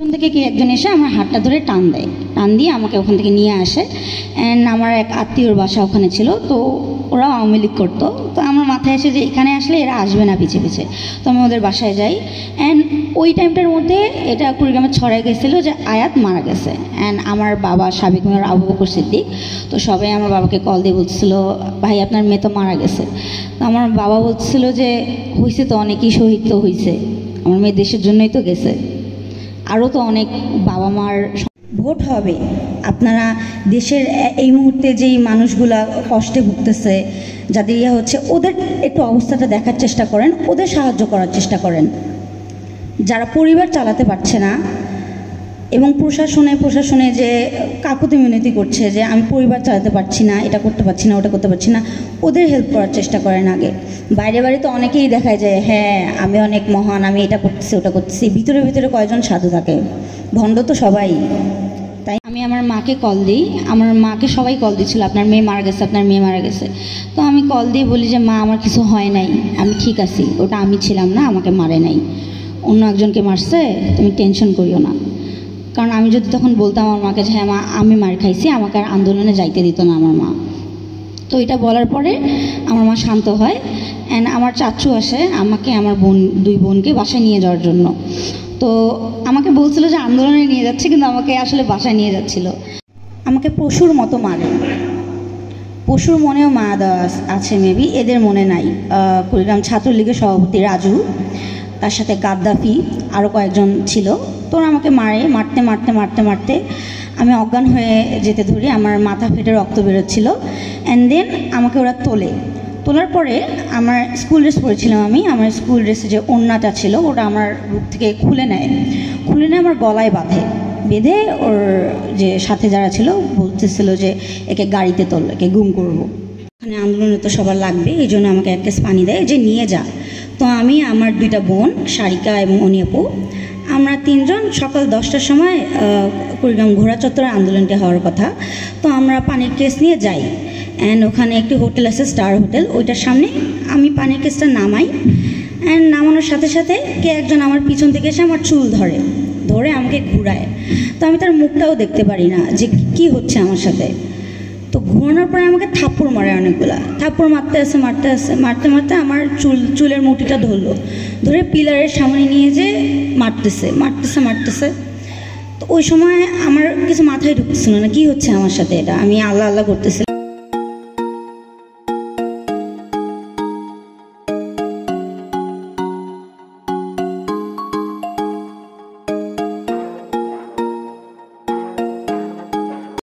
ওখান থেকে কে একজন এসে আমার হাতটা ধরে টান দেয়, টান দিয়ে আমাকে ওখান থেকে নিয়ে আসে। অ্যান্ড আমার এক আত্মীয়র বাসা ওখানে ছিল, তো ওরা আওয়ামী লীগ করতো। তো আমার মাথায় আসে যে এখানে আসলে এরা আসবে না পিছিয়ে পিছিয়ে, তো আমি ওদের বাসায় যাই। অ্যান্ড ওই টাইমটার মধ্যে এটা কুড়িগ্রামে ছড়াই গেছিলো যে আয়াত মারা গেছে। অ্যান্ড আমার বাবা সাবেক মেয়র আবু বকর সিদ্দিক, তো সবাই আমার বাবাকে কল দিয়ে বলছিল ভাই আপনার মেয়ে তো মারা গেছে। তো আমার বাবা বলছিল যে হয়েছে তো, অনেকেই শহীদ তো হয়েছে, আমার মেয়ে দেশের জন্যই তো গেছে, আরও তো অনেক বাবা মার ভোট হবে। আপনারা দেশের এই মুহূর্তে যেই মানুষগুলা কষ্টে ভুগতেছে, যাদের হচ্ছে, ওদের একটু অবস্থাটা দেখার চেষ্টা করেন, ওদের সাহায্য করার চেষ্টা করেন। যারা পরিবার চালাতে পারছে না এবং প্রশাসনে যে কাকুতি মিনতি করছে যে আমি পরিবার চালাতে পারছি না, এটা করতে পারছি না, ওটা করতে পারছি না, ওদের হেল্প করার চেষ্টা করেন আগে। বাইরে বাইরে তো অনেকেই দেখায় যায় হ্যাঁ আমি অনেক মহান, আমি এটা করতেছি ওটা করতেছি, ভিতরে ভিতরে কয়জন সাধু থাকে, ভণ্ড তো সবাই। তাই আমি আমার মাকে কল দিই, আমার মাকে সবাই কল দিচ্ছিল আপনার মেয়ে মারা গেছে, আপনার মেয়ে মারা গেছে। তো আমি কল দিয়ে বলি যে মা আমার কিছু হয় নাই, আমি ঠিক আছি, ওটা আমি ছিলাম না, আমাকে মারে নাই, অন্য একজনকে মারছে, তুমি টেনশন করিও না। কারণ আমি যদি তখন বলতাম আমার মাকে যে হ্যাঁ মা আমি মার খাইছি, আমাকে আর আন্দোলনে যাইতে দিত না আমার মা। তো এটা বলার পরে আমার মা শান্ত হয়। অ্যান্ড আমার চাচু আসে আমাকে, আমার দুই বোনকে বাসায় নিয়ে যাওয়ার জন্য। তো আমাকে বলছিল যে আন্দোলনে নিয়ে যাচ্ছে, কিন্তু আমাকে আসলে বাসায় নিয়ে যাচ্ছিল। আমাকে পশুর মতো মারে, পশুর মনেও মা দেওয়া আছে মেবি, এদের মনে নাই। কুড়িগ্রাম ছাত্রলীগের সভাপতি রাজু, তার সাথে গাদ্দাফি, আরও কয়েকজন ছিল। তোরা আমাকে মারতে মারতে মারতে মারতে আমি অজ্ঞান হয়ে যেতে ধরি, আমার মাথা ফেটে রক্ত বেরোচ্ছিল। অ্যান্ড দেন আমাকে ওরা তোলার পরে আমার স্কুল ড্রেস পরেছিলাম আমি, আমার স্কুল ড্রেসে যে ওড়নাটা ছিল ওটা আমার বুক থেকে খুলে নেয় আমার গলায় বেঁধে ওর যে সাথে যারা ছিল বলতেছিল যে একে গাড়িতে তোল, একে গুম করবো। ওখানে আন্দোলনে তো সবার লাগবে, এই জন্য আমাকে এক কেস পানি দেয় যে নিয়ে যা। তো আমি, আমার দুইটা বোন সারিকা এবং অনিয়াপু, আমরা তিনজন সকাল 10টার সময় কুড়িগ্রাম ঘোড়া চত্বরে আন্দোলনটি হওয়ার কথা, তো আমরা পানির কেস নিয়ে যাই। অ্যান্ড ওখানে একটি হোটেল আছে স্টার হোটেল, ওইটার সামনে আমি পানির কেসটা নামাই। অ্যান্ড নামানোর সাথে সাথে কে একজন আমার পিছন থেকে এসে আমার চুল ধরে আমাকে ঘুরায়। তো আমি তার মুখটাও দেখতে পারি না যে কি হচ্ছে আমার সাথে। তো ঘোরানোর পরে আমাকে থাপ্পড় মারে, অনেকগুলা থাপ্পড় মারতে মারতে আমার চুলের মুঠিটা ধরে পিলারের সামনে নিয়ে যে মারতেছে। তো ওই সময় আমার কিছু মাথায় ঢুকছিল না কি হচ্ছে আমার সাথে, এটা আমি আল্লাহ আল্লাহ করতেছিলাম।